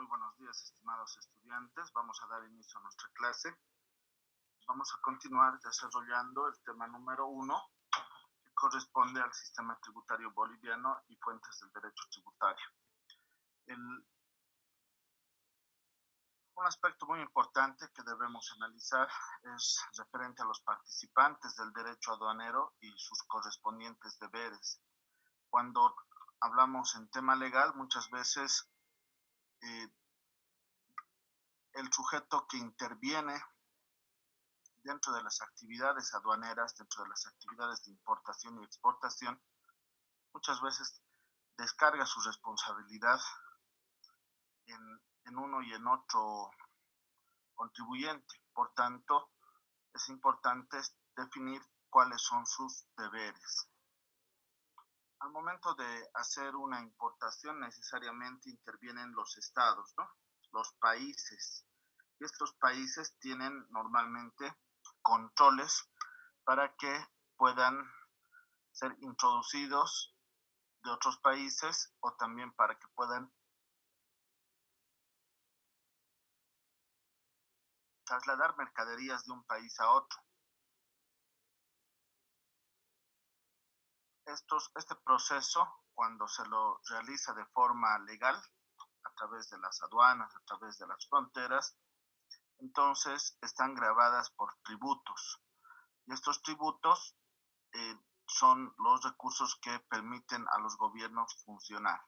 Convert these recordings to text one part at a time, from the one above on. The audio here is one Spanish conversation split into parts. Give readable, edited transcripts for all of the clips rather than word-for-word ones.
buenos días, estimados estudiantes. Vamos a dar inicio a nuestra clase. Vamos a continuar desarrollando el tema número 1, que corresponde al sistema tributario boliviano y fuentes del derecho tributario. Un aspecto muy importante que debemos analizar es referente a los participantes del derecho aduanero y sus correspondientes deberes. Cuando hablamos en tema legal, muchas veces el sujeto que interviene dentro de las actividades aduaneras, dentro de las actividades de importación y exportación, muchas veces descarga su responsabilidad en uno y en otro contribuyente. Por tanto, es importante definir cuáles son sus deberes. Al momento de hacer una importación, necesariamente intervienen los estados, ¿no? Los países. Y estos países tienen normalmente controles para que puedan ser introducidos de otros países o también para que puedan trasladar mercaderías de un país a otro. Este proceso, cuando se lo realiza de forma legal, a través de las aduanas, a través de las fronteras, entonces están gravadas por tributos. Y estos tributos son los recursos que permiten a los gobiernos funcionar.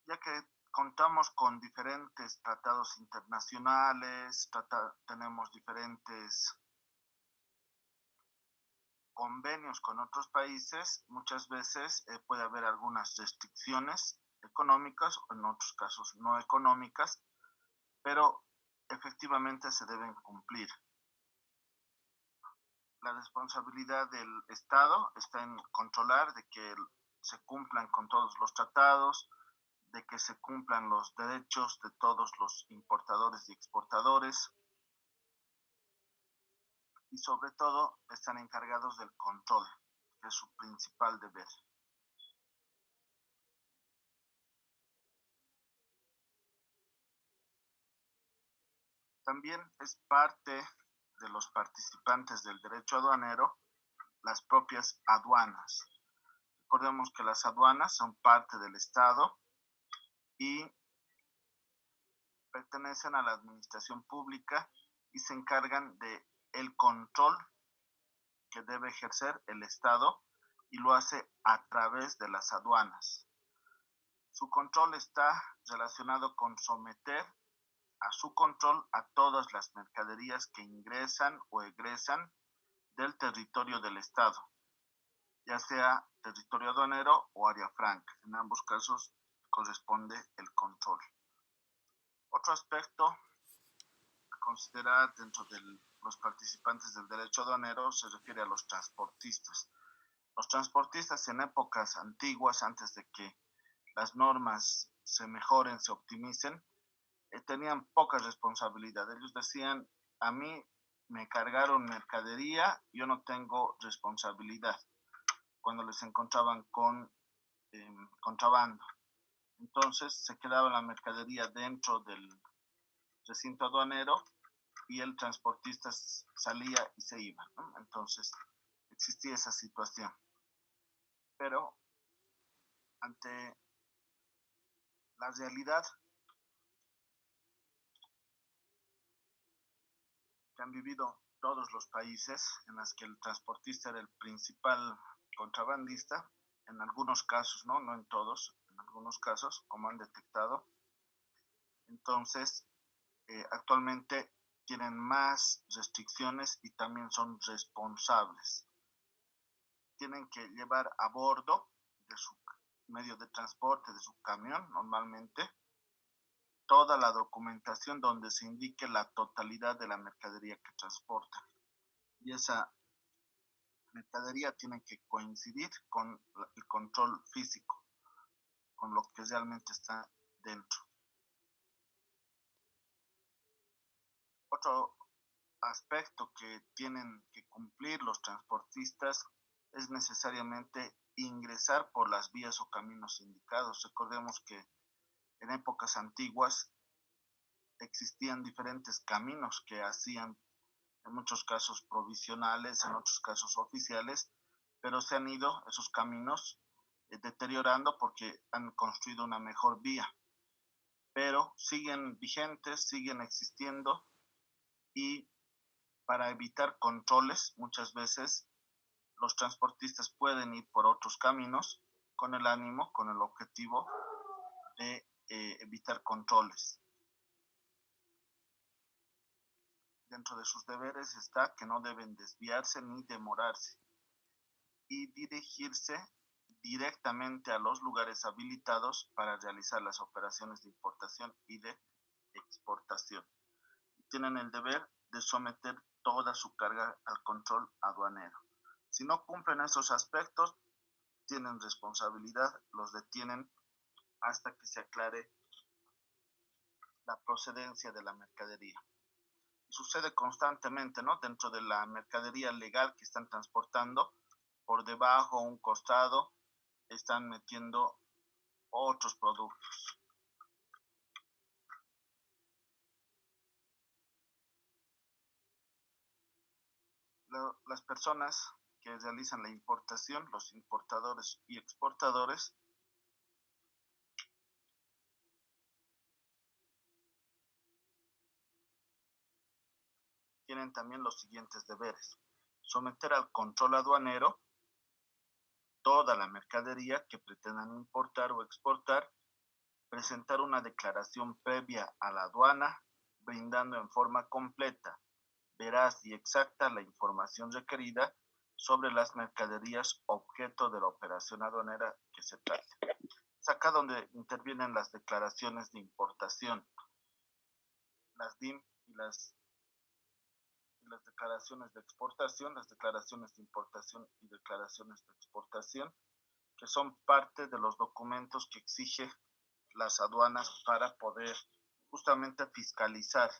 Ya que contamos con diferentes tratados internacionales, tenemos diferentes convenios con otros países, muchas veces puede haber algunas restricciones económicas o en otros casos no económicas, pero efectivamente se deben cumplir. La responsabilidad del Estado está en controlar de que se cumplan con todos los tratados, de que se cumplan los derechos de todos los importadores y exportadores, y sobre todo están encargados del control, que es su principal deber. También es parte de los participantes del derecho aduanero las propias aduanas. Recordemos que las aduanas son parte del Estado y pertenecen a la administración pública y se encargan de el control que debe ejercer el Estado y lo hace a través de las aduanas. Su control está relacionado con someter a su control a todas las mercaderías que ingresan o egresan del territorio del Estado, ya sea territorio aduanero o área franca. En ambos casos corresponde el control. Otro aspecto a considerar dentro de los participantes del derecho aduanero se refiere a los transportistas. Los transportistas en épocas antiguas, antes de que las normas se mejoren, se optimicen, tenían poca responsabilidad. Ellos decían, a mí me cargaron mercadería, yo no tengo responsabilidad cuando les encontraban con contrabando. Entonces se quedaba la mercadería dentro del recinto aduanero y el transportista salía y se iba, ¿no? Entonces existía esa situación. Pero ante la realidad que han vivido todos los países en las que el transportista era el principal contrabandista, en algunos casos, no en todos, en algunos casos, como han detectado. Entonces, actualmente tienen más restricciones y también son responsables. Tienen que llevar a bordo de su medio de transporte, de su camión, normalmente, toda la documentación donde se indique la totalidad de la mercadería que transportan. Y esa mercadería tiene que coincidir con el control físico, con lo que realmente está dentro. Otro aspecto que tienen que cumplir los transportistas es necesariamente ingresar por las vías o caminos indicados. Recordemos que en épocas antiguas existían diferentes caminos que hacían en muchos casos provisionales, en otros casos oficiales, pero se han ido esos caminos deteriorando porque han construido una mejor vía, pero siguen vigentes, siguen existiendo, y para evitar controles muchas veces los transportistas pueden ir por otros caminos con el ánimo, con el objetivo de evitar controles. Dentro de sus deberes está que no deben desviarse ni demorarse y dirigirse directamente a los lugares habilitados para realizar las operaciones de importación y de exportación. Tienen el deber de someter toda su carga al control aduanero. Si no cumplen esos aspectos, tienen responsabilidad, los detienen hasta que se aclare la procedencia de la mercadería. Y sucede constantemente, ¿no? Dentro de la mercadería legal que están transportando, por debajo, a un costado, están metiendo otros productos. Las personas que realizan la importación, los importadores y exportadores, tienen también los siguientes deberes: someter al control aduanero toda la mercadería que pretendan importar o exportar, presentar una declaración previa a la aduana, brindando en forma completa, veraz y exacta la información requerida sobre las mercaderías objeto de la operación aduanera que se trate. Es acá donde intervienen las declaraciones de importación, las DIM y las declaraciones de exportación, las declaraciones de importación y declaraciones de exportación, que son parte de los documentos que exige las aduanas para poder justamente fiscalizar.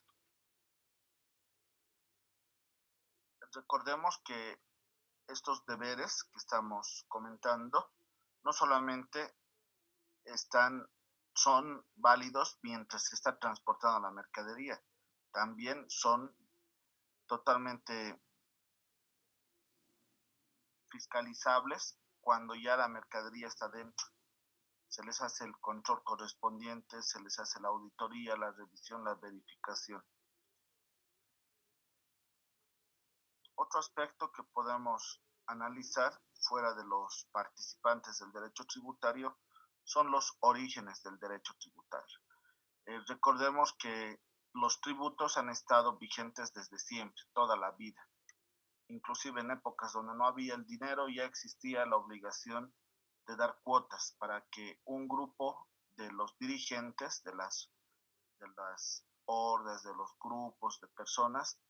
Recordemos que estos deberes que estamos comentando no solamente son válidos mientras se está transportando la mercadería, también son totalmente fiscalizables cuando ya la mercadería está dentro. Se les hace el control correspondiente, se les hace la auditoría, la revisión, la verificación. Otro aspecto que podemos analizar fuera de los participantes del derecho tributario son los orígenes del derecho tributario. Recordemos que los tributos han estado vigentes desde siempre, toda la vida. Inclusive en épocas donde no había el dinero ya existía la obligación de dar cuotas para que un grupo de los dirigentes de las hordas, de los grupos de personas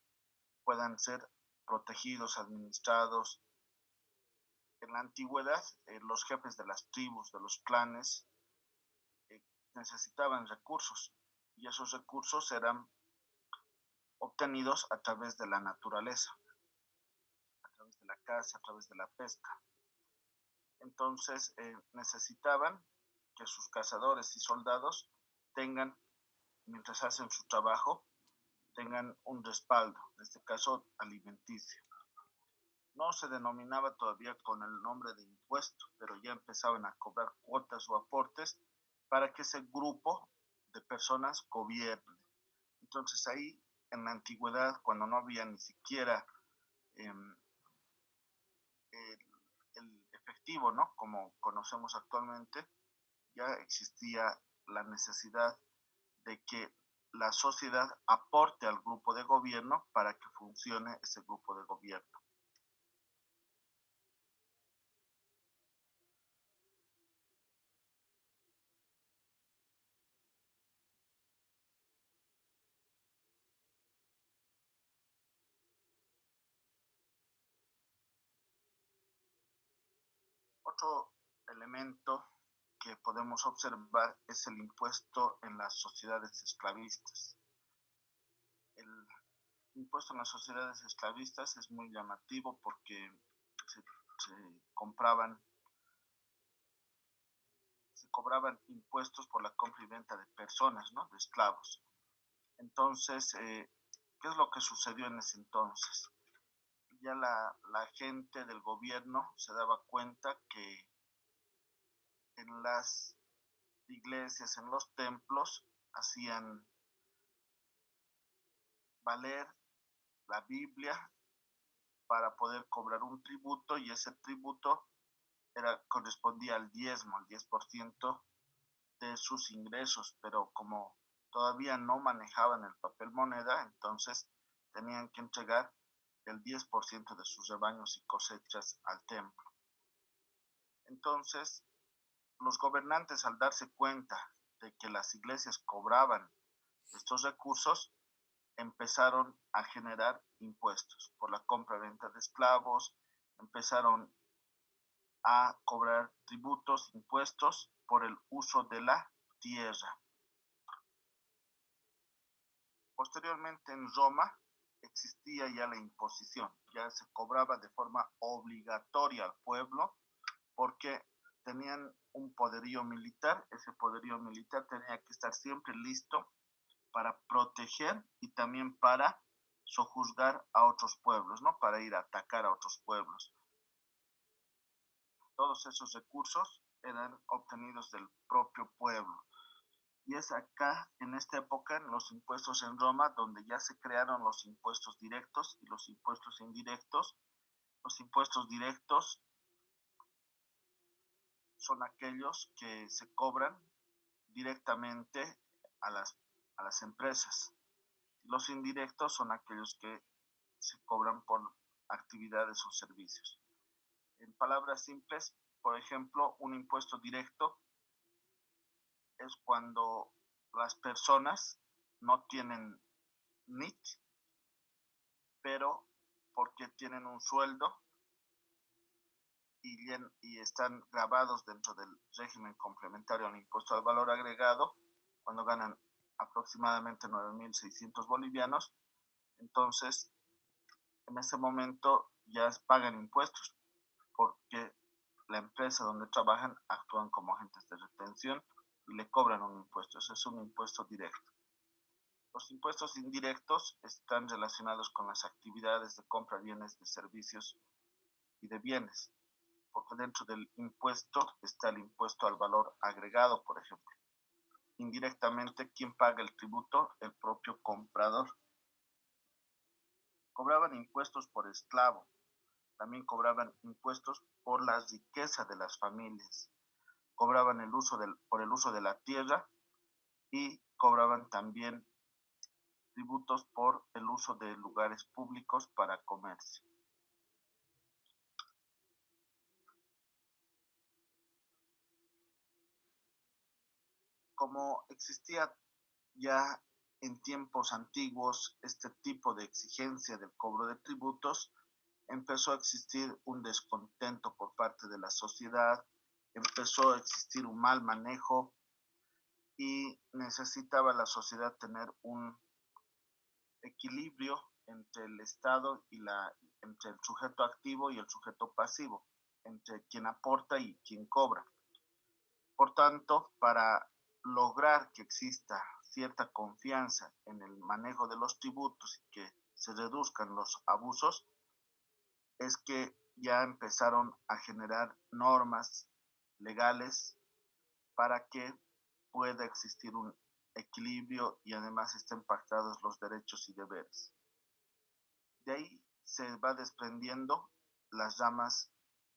puedan ser protegidos, administrados. En la antigüedad, los jefes de las tribus, de los clanes, necesitaban recursos y esos recursos eran obtenidos a través de la naturaleza, a través de la caza, a través de la pesca. Entonces necesitaban que sus cazadores y soldados tengan, mientras hacen su trabajo, tengan un respaldo, en este caso alimenticio. No se denominaba todavía con el nombre de impuesto, pero ya empezaban a cobrar cuotas o aportes para que ese grupo de personas gobierne. Entonces ahí, en la antigüedad, cuando no había ni siquiera el, el efectivo, ¿no? Como conocemos actualmente, ya existía la necesidad de que la sociedad aporte al grupo de gobierno para que funcione ese grupo de gobierno. Otro elemento que podemos observar es el impuesto en las sociedades esclavistas. El impuesto en las sociedades esclavistas es muy llamativo porque se compraban cobraban impuestos por la compra y venta de personas, ¿no? De esclavos. Entonces, ¿qué es lo que sucedió en ese entonces? Ya la gente del gobierno se daba cuenta que en las iglesias, en los templos, hacían valer la Biblia para poder cobrar un tributo, y ese tributo correspondía al diezmo, al 10% de sus ingresos, pero como todavía no manejaban el papel moneda, entonces tenían que entregar el 10% de sus rebaños y cosechas al templo. Entonces, los gobernantes, al darse cuenta de que las iglesias cobraban estos recursos, empezaron a generar impuestos por la compra-venta de esclavos, empezaron a cobrar tributos, impuestos por el uso de la tierra. Posteriormente, en Roma existía ya la imposición, ya se cobraba de forma obligatoria al pueblo porque tenían un poderío militar. Ese poderío militar tenía que estar siempre listo para proteger y también para sojuzgar a otros pueblos, ¿no? Para ir a atacar a otros pueblos. Todos esos recursos eran obtenidos del propio pueblo. Y es acá, en esta época, en los impuestos en Roma, donde ya se crearon los impuestos directos y los impuestos indirectos. Los impuestos directos son aquellos que se cobran directamente a las empresas. Los indirectos son aquellos que se cobran por actividades o servicios. En palabras simples, por ejemplo, un impuesto directo es cuando las personas no tienen NIT, pero porque tienen un sueldo y están grabados dentro del régimen complementario al impuesto al valor agregado, cuando ganan aproximadamente 9.600 bolivianos, entonces en ese momento ya pagan impuestos porque la empresa donde trabajan actúan como agentes de retención y le cobran un impuesto. Ese es un impuesto directo. Los impuestos indirectos están relacionados con las actividades de compra de bienes, de servicios y de bienes, porque dentro del impuesto está el impuesto al valor agregado, por ejemplo. Indirectamente, ¿quién paga el tributo? El propio comprador. Cobraban impuestos por esclavo, también cobraban impuestos por la riqueza de las familias, cobraban por el uso de la tierra y cobraban también tributos por el uso de lugares públicos para comercio. Como existía ya en tiempos antiguos este tipo de exigencia del cobro de tributos, empezó a existir un descontento por parte de la sociedad, empezó a existir un mal manejo y necesitaba la sociedad tener un equilibrio entre el Estado y entre el sujeto activo y el sujeto pasivo, entre quien aporta y quien cobra. Por tanto, para lograr que exista cierta confianza en el manejo de los tributos y que se reduzcan los abusos, es que ya empezaron a generar normas legales para que pueda existir un equilibrio y además estén pactados los derechos y deberes. De ahí se va desprendiendo las ramas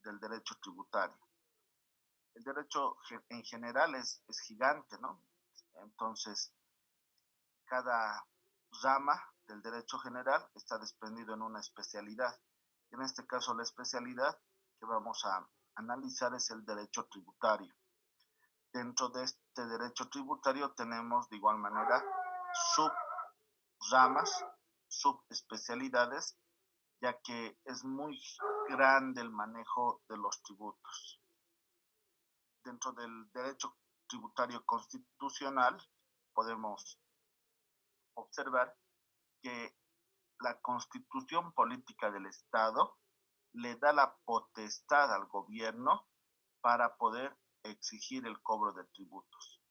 del derecho tributario. El derecho en general es gigante, ¿no? Entonces, cada rama del derecho general está desprendido en una especialidad. En este caso, la especialidad que vamos a analizar es el derecho tributario. Dentro de este derecho tributario tenemos de igual manera subramas, subespecialidades, ya que es muy grande el manejo de los tributos. Dentro del derecho tributario constitucional podemos observar que la constitución política del Estado le da la potestad al gobierno para poder exigir el cobro de tributos.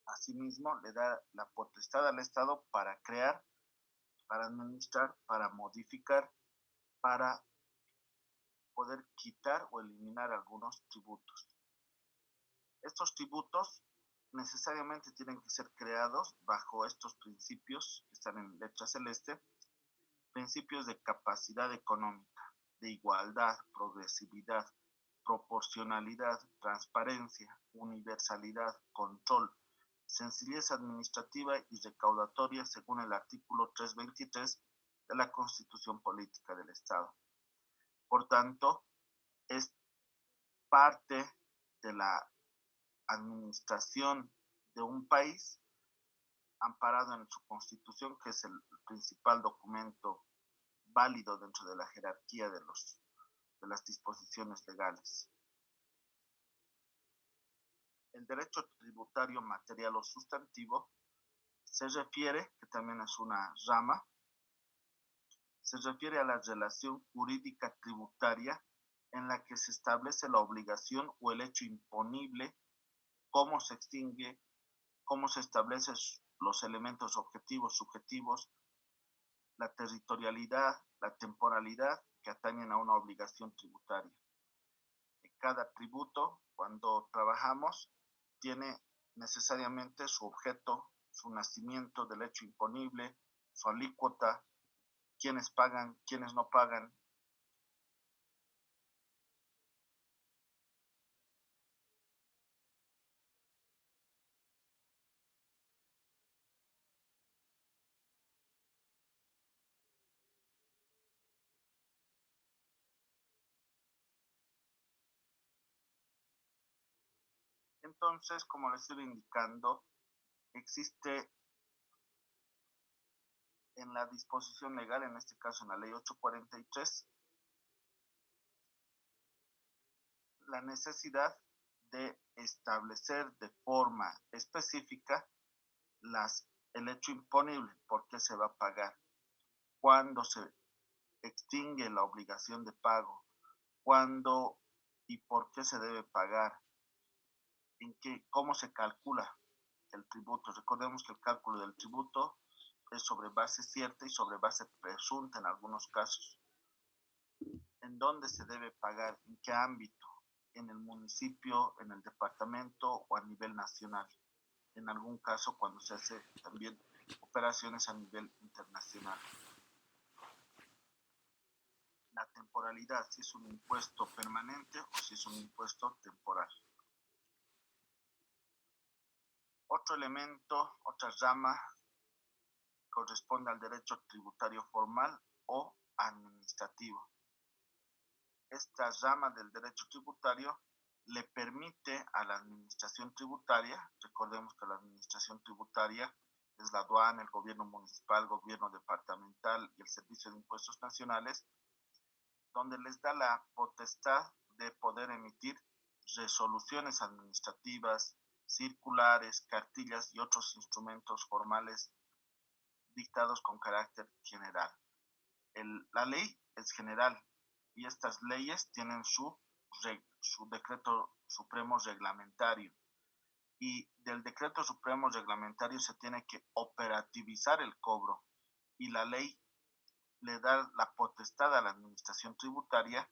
Asimismo, le da la potestad al Estado para crear, para administrar, para modificar, para poder quitar o eliminar algunos tributos. Estos tributos necesariamente tienen que ser creados bajo estos principios que están en letra celeste, principios de capacidad económica, de igualdad, progresividad, proporcionalidad, transparencia, universalidad, control, sencillez administrativa y recaudatoria según el artículo 323 de la Constitución Política del Estado. Por tanto, es parte de la administración de un país amparado en su Constitución, que es el principal documento válido dentro de la jerarquía de las disposiciones legales. El derecho tributario material o sustantivo se refiere, que también es una rama, se refiere a la relación jurídica tributaria en la que se establece la obligación o el hecho imponible, cómo se extingue, cómo se establecen los elementos objetivos, subjetivos, la territorialidad, la temporalidad que atañen a una obligación tributaria. Cada tributo, cuando trabajamos, tiene necesariamente su objeto, su nacimiento del hecho imponible, su alícuota, quiénes pagan, quiénes no pagan. Entonces, como les estoy indicando, existe en la disposición legal, en este caso en la ley 843, la necesidad de establecer de forma específica el hecho imponible, por qué se va a pagar, cuándo se extingue la obligación de pago, cuándo y por qué se debe pagar, cómo se calcula el tributo. Recordemos que el cálculo del tributo es sobre base cierta y sobre base presunta en algunos casos. ¿En dónde se debe pagar? ¿En qué ámbito? ¿En el municipio, en el departamento o a nivel nacional? En algún caso cuando se hace también operaciones a nivel internacional. La temporalidad, si es un impuesto permanente o si es un impuesto temporal. Otro elemento, otra rama, corresponde al derecho tributario formal o administrativo. Esta rama del derecho tributario le permite a la administración tributaria, recordemos que la administración tributaria es la aduana, el gobierno municipal, el gobierno departamental y el servicio de impuestos nacionales, donde les da la potestad de poder emitir resoluciones administrativas, circulares, cartillas y otros instrumentos formales dictados con carácter general. La ley es general y estas leyes tienen su decreto supremo reglamentario, y del decreto supremo reglamentario se tiene que operativizar el cobro, y la ley le da la potestad a la administración tributaria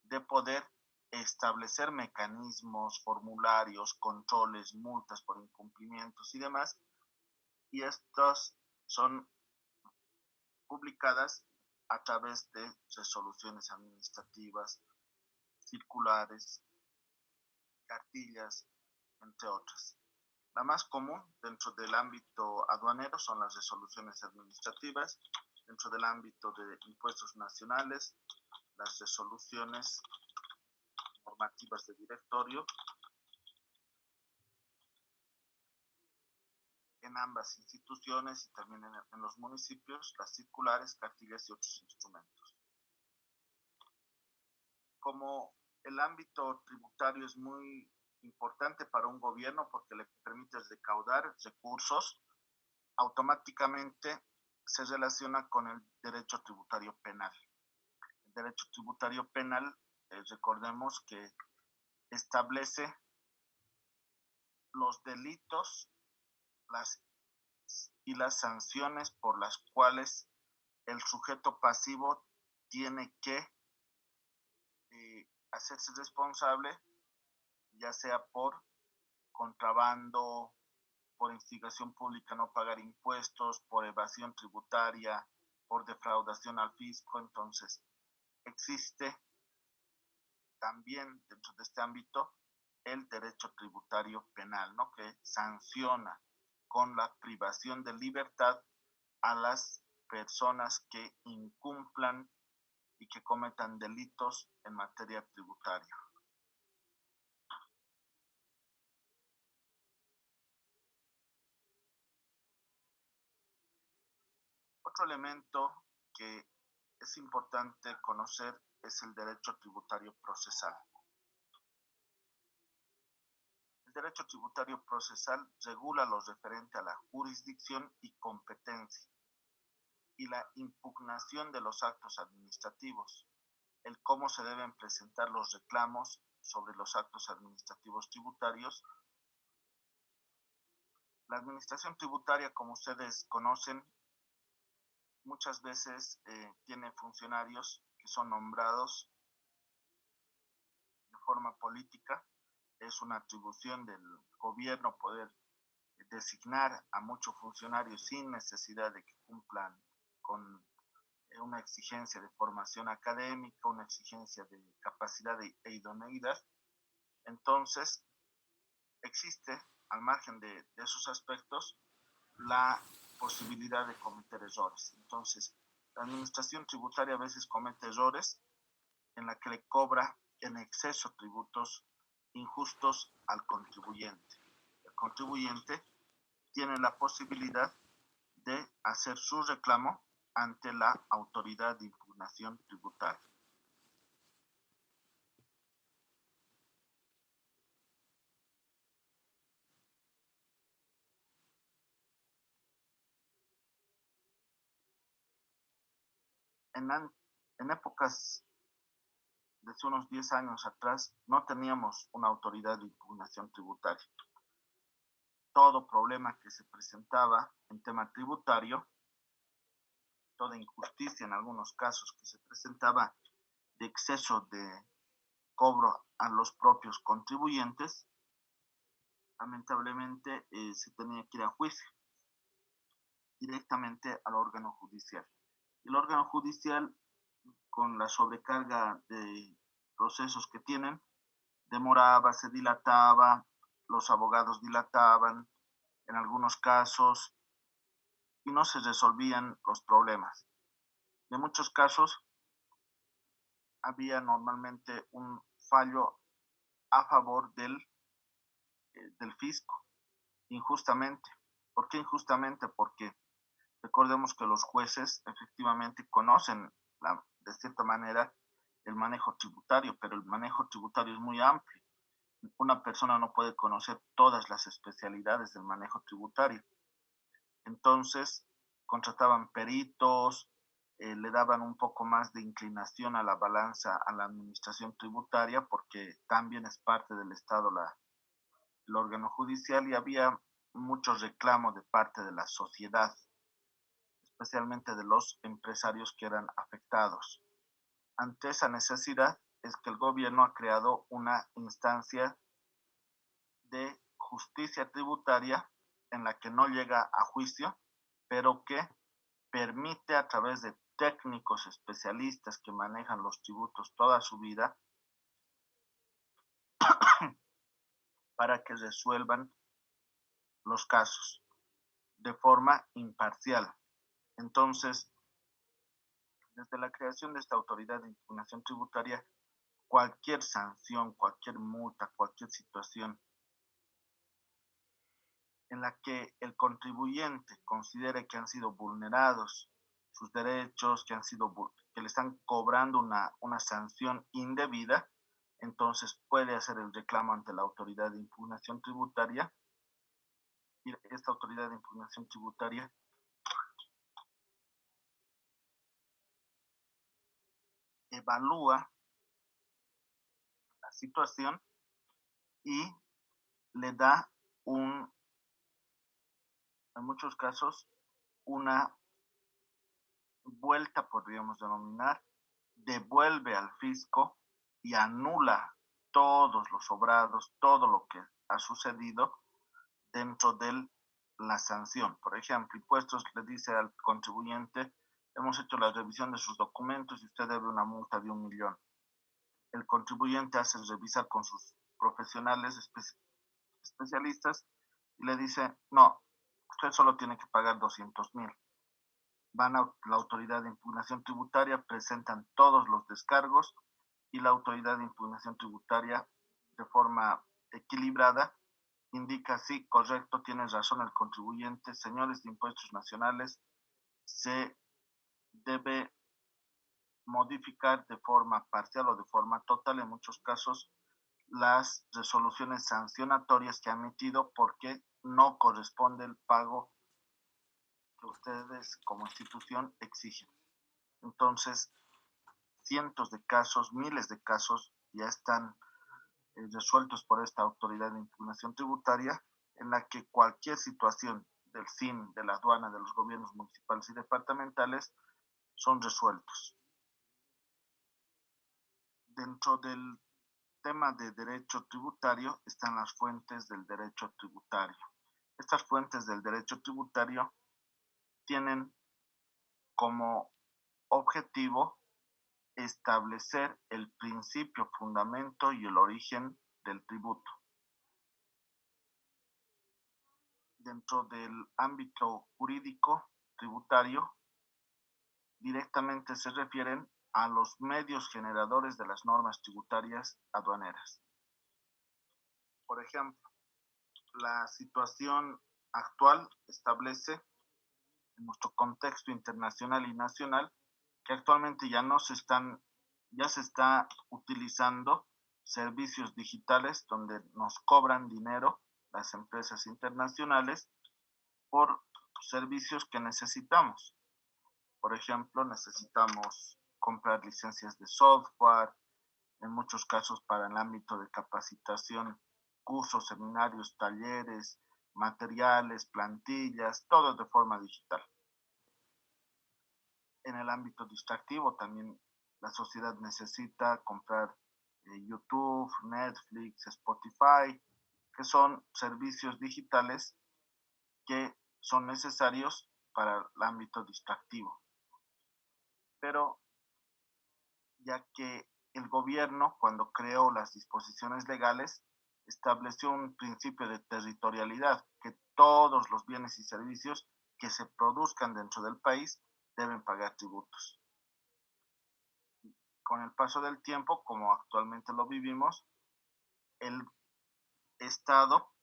de poder establecer mecanismos, formularios, controles, multas por incumplimientos y demás, y estas son publicadas a través de resoluciones administrativas, circulares, cartillas, entre otras. La más común dentro del ámbito aduanero son las resoluciones administrativas, dentro del ámbito de impuestos nacionales, las resoluciones normativas de directorio, en ambas instituciones y también en los municipios, las circulares, cartillas y otros instrumentos. Como el ámbito tributario es muy importante para un gobierno porque le permite recaudar recursos, automáticamente se relaciona con el derecho tributario penal. El derecho tributario penal, recordemos que establece los delitos y las sanciones por las cuales el sujeto pasivo tiene que hacerse responsable, ya sea por contrabando, por instigación pública a no pagar impuestos, por evasión tributaria, por defraudación al fisco. Entonces, existe también dentro de este ámbito el derecho tributario penal, ¿no? Que sanciona con la privación de libertad a las personas que incumplan y que cometan delitos en materia tributaria. Otro elemento que es importante conocer es el derecho tributario procesal. El derecho tributario procesal regula lo referente a la jurisdicción y competencia y la impugnación de los actos administrativos, el cómo se deben presentar los reclamos sobre los actos administrativos tributarios. La administración tributaria, como ustedes conocen, muchas veces tiene funcionarios que son nombrados de forma política. Es una atribución del gobierno poder designar a muchos funcionarios sin necesidad de que cumplan con una exigencia de formación académica, una exigencia de capacidad e idoneidad. Entonces, existe, al margen de esos aspectos, la posibilidad de cometer errores. Entonces, la administración tributaria a veces comete errores en la que le cobra en exceso tributos injustos al contribuyente. El contribuyente tiene la posibilidad de hacer su reclamo ante la autoridad de impugnación tributaria. En épocas de hace unos 10 años atrás no teníamos una autoridad de impugnación tributaria. Todo problema que se presentaba en tema tributario, toda injusticia en algunos casos que se presentaba de exceso de cobro a los propios contribuyentes, lamentablemente se tenía que ir a juicio directamente al órgano judicial. El órgano judicial, con la sobrecarga de procesos que tienen, demoraba, se dilataba, los abogados dilataban en algunos casos y no se resolvían los problemas. En muchos casos había normalmente un fallo a favor del fisco, injustamente. ¿Por qué injustamente? Porque recordemos que los jueces efectivamente conocen de cierta manera el manejo tributario, pero el manejo tributario es muy amplio. Una persona no puede conocer todas las especialidades del manejo tributario. Entonces, contrataban peritos, le daban un poco más de inclinación a la balanza a la administración tributaria, porque también es parte del Estado el órgano judicial, y había mucho reclamo de parte de la sociedad, especialmente de los empresarios que eran afectados. Ante esa necesidad es que el gobierno ha creado una instancia de justicia tributaria en la que no llega a juicio, pero que permite a través de técnicos especialistas que manejan los tributos toda su vida para que resuelvan los casos de forma imparcial. Entonces, desde la creación de esta autoridad de impugnación tributaria, cualquier sanción, cualquier multa, cualquier situación en la que el contribuyente considere que han sido vulnerados sus derechos, que le están cobrando una sanción indebida, entonces puede hacer el reclamo ante la autoridad de impugnación tributaria, y esta autoridad de impugnación tributaria evalúa la situación y le da en muchos casos, una vuelta, podríamos denominar, devuelve al fisco y anula todos los obrados, todo lo que ha sucedido dentro de la sanción. Por ejemplo, impuestos le dice al contribuyente, hemos hecho la revisión de sus documentos y usted debe una multa de 1 millón. El contribuyente hace revisar con sus profesionales especialistas y le dice, no, usted solo tiene que pagar 200,000. Van a la autoridad de impugnación tributaria, presentan todos los descargos y la autoridad de impugnación tributaria, de forma equilibrada, indica, sí, correcto, tiene razón el contribuyente, señores de impuestos nacionales, se debe modificar de forma parcial o de forma total, en muchos casos, las resoluciones sancionatorias que ha emitido porque no corresponde el pago que ustedes como institución exigen. Entonces, cientos de casos, miles de casos ya están resueltos por esta autoridad de impugnación tributaria, en la que cualquier situación del SIN, de la aduana, de los gobiernos municipales y departamentales son resueltos. Dentro del tema de derecho tributario están las fuentes del derecho tributario. Estas fuentes del derecho tributario tienen como objetivo establecer el principio, fundamento y el origen del tributo. Dentro del ámbito jurídico tributario, directamente se refieren a los medios generadores de las normas tributarias aduaneras. Por ejemplo, la situación actual establece en nuestro contexto internacional y nacional que actualmente ya se está utilizando servicios digitales donde nos cobran dinero las empresas internacionales por servicios que necesitamos. Por ejemplo, necesitamos comprar licencias de software, en muchos casos para el ámbito de capacitación, cursos, seminarios, talleres, materiales, plantillas, todo de forma digital. En el ámbito distractivo también la sociedad necesita comprar YouTube, Netflix, Spotify, que son servicios digitales que son necesarios para el ámbito distractivo. Pero ya que el gobierno, cuando creó las disposiciones legales, estableció un principio de territorialidad, que todos los bienes y servicios que se produzcan dentro del país deben pagar tributos. Con el paso del tiempo, como actualmente lo vivimos, el Estado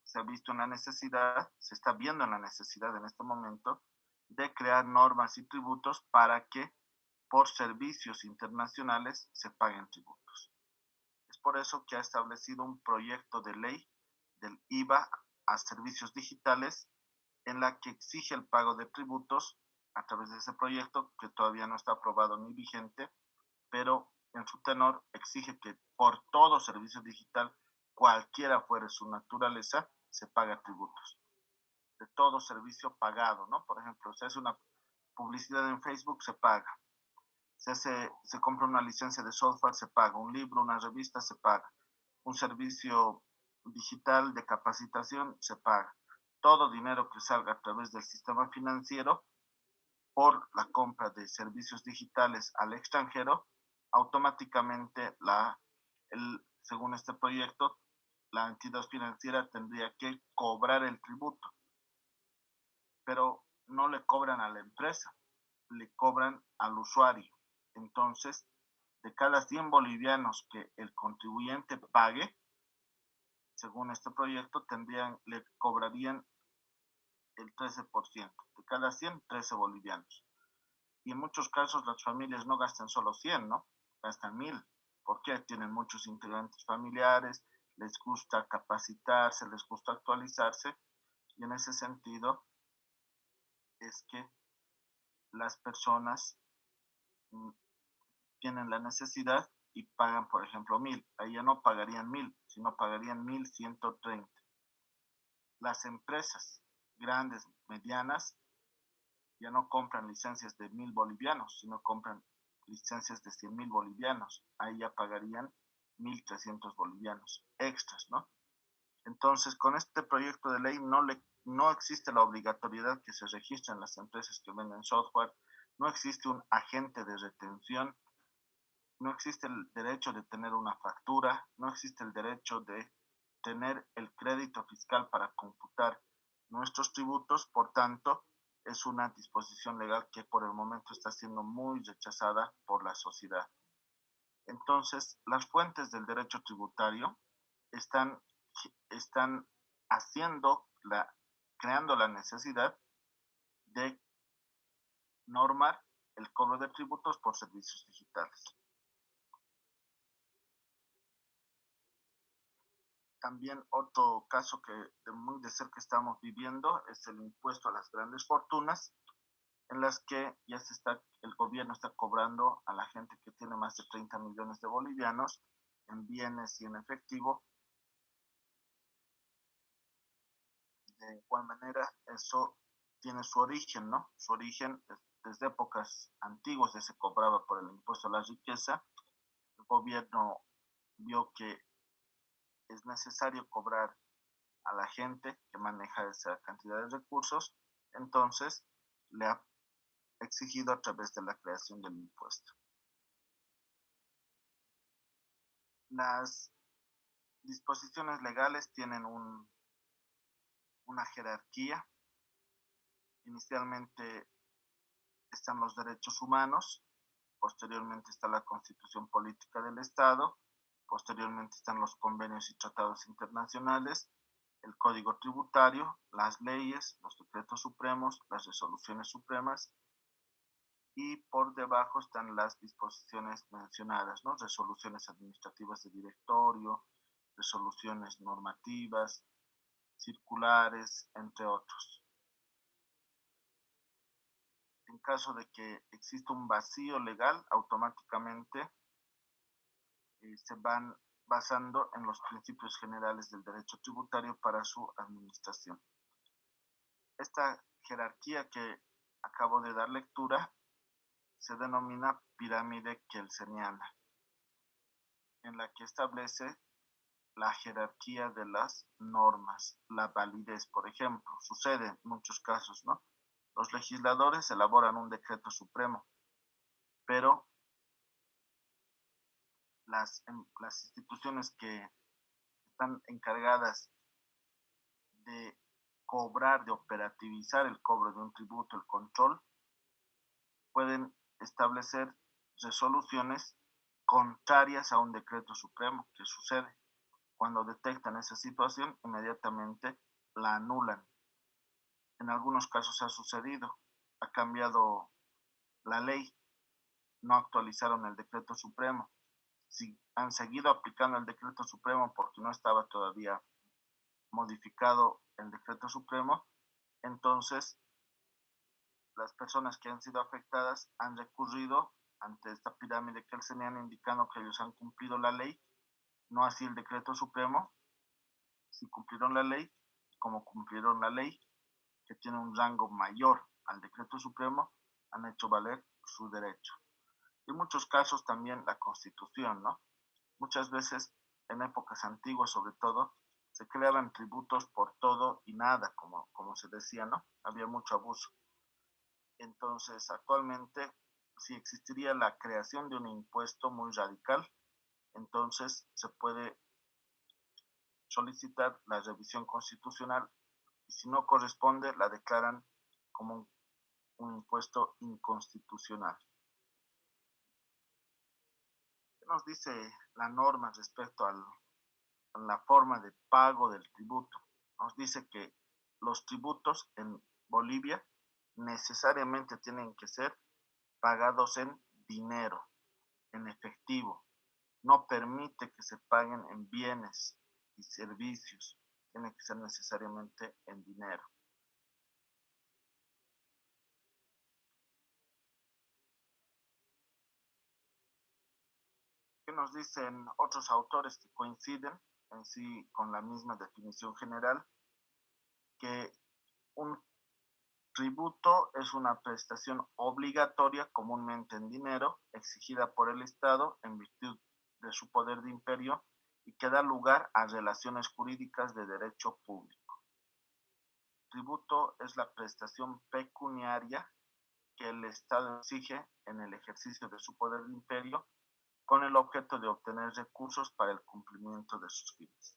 se está viendo en la necesidad en este momento de crear normas y tributos para que por servicios internacionales se paguen tributos. Es por eso que ha establecido un proyecto de ley del IVA a servicios digitales en la que exige el pago de tributos a través de ese proyecto que todavía no está aprobado ni vigente, pero en su tenor exige que por todo servicio digital, cualquiera fuere su naturaleza, se paga tributos. De todo servicio pagado, ¿no? Por ejemplo, si hace una publicidad en Facebook, se paga. Se compra una licencia de software, se paga. Un libro, una revista, se paga. Un servicio digital de capacitación, se paga. Todo dinero que salga a través del sistema financiero por la compra de servicios digitales al extranjero, automáticamente según este proyecto, la entidad financiera tendría que cobrar el tributo, pero no le cobran a la empresa, le cobran al usuario. Entonces, de cada 100 bolivianos que el contribuyente pague, según este proyecto, le cobrarían el 13%. De cada 100, 13 bolivianos. Y en muchos casos las familias no gastan solo 100, ¿no? Gastan 1000. ¿Por qué? Tienen muchos integrantes familiares, les gusta capacitarse, les gusta actualizarse, y en ese sentido es que las personas tienen la necesidad y pagan, por ejemplo, 1000. Ahí ya no pagarían 1000, sino pagarían 1.130. Las empresas grandes, medianas, ya no compran licencias de 1.000 bolivianos, sino compran licencias de 100.000 bolivianos. Ahí ya pagarían 1.300 bolivianos extras, ¿no? Entonces, con este proyecto de ley no existe la obligatoriedad que se registren las empresas que venden software, no existe un agente de retención, no existe el derecho de tener una factura, no existe el derecho de tener el crédito fiscal para computar nuestros tributos. Por tanto, es una disposición legal que por el momento está siendo muy rechazada por la sociedad. Entonces, las fuentes del derecho tributario están creando la necesidad de normar el cobro de tributos por servicios digitales. También otro caso que muy de cerca estamos viviendo es el impuesto a las grandes fortunas, en las que el gobierno está cobrando a la gente que tiene más de 30 millones de bolivianos en bienes y en efectivo. De igual manera, eso tiene su origen, ¿no? Su origen desde épocas antiguas ya se cobraba por el impuesto a la riqueza. El gobierno vio que es necesario cobrar a la gente que maneja esa cantidad de recursos, entonces le ha exigido a través de la creación del impuesto. Las disposiciones legales tienen una jerarquía. Inicialmente están los derechos humanos, posteriormente está la Constitución Política del Estado, posteriormente están los convenios y tratados internacionales, el Código Tributario, las leyes, los decretos supremos, las resoluciones supremas, y por debajo están las disposiciones mencionadas, ¿no? Resoluciones administrativas de directorio, resoluciones normativas, circulares, entre otros. En caso de que exista un vacío legal, automáticamente se van basando en los principios generales del derecho tributario para su administración. Esta jerarquía que acabo de dar lectura se denomina pirámide kelseniana, en la que establece la jerarquía de las normas, la validez. Por ejemplo, sucede en muchos casos, ¿no? Los legisladores elaboran un decreto supremo, pero las instituciones que están encargadas de cobrar, de operativizar el cobro de un tributo, el control, pueden establecer resoluciones contrarias a un decreto supremo. ¿Qué sucede? Cuando detectan esa situación, inmediatamente la anulan. En algunos casos ha sucedido, ha cambiado la ley, no actualizaron el decreto supremo. Si han seguido aplicando el decreto supremo porque no estaba todavía modificado el decreto supremo, entonces las personas que han sido afectadas han recurrido ante esta pirámide kelseniana indicando que ellos han cumplido la ley, no así el decreto supremo. Si cumplieron la ley, como cumplieron la ley, que tiene un rango mayor al decreto supremo, han hecho valer su derecho. En muchos casos también la Constitución, ¿no? Muchas veces, en épocas antiguas sobre todo, se creaban tributos por todo y nada, como se decía, ¿no? Había mucho abuso. Entonces, actualmente, si existiría la creación de un impuesto muy radical, entonces se puede solicitar la revisión constitucional y si no corresponde, la declaran como un impuesto inconstitucional. ¿Qué nos dice la norma respecto a la forma de pago del tributo? Nos dice que los tributos en Bolivia necesariamente tienen que ser pagados en dinero, en efectivo. No permite que se paguen en bienes y servicios. Tiene que ser necesariamente en dinero. ¿Qué nos dicen otros autores que coinciden? en sí con la misma definición general, que un tributo es una prestación obligatoria comúnmente en dinero exigida por el Estado en virtud de su poder de imperio y que da lugar a relaciones jurídicas de derecho público. Tributo es la prestación pecuniaria que el Estado exige en el ejercicio de su poder de imperio con el objeto de obtener recursos para el cumplimiento de sus fines.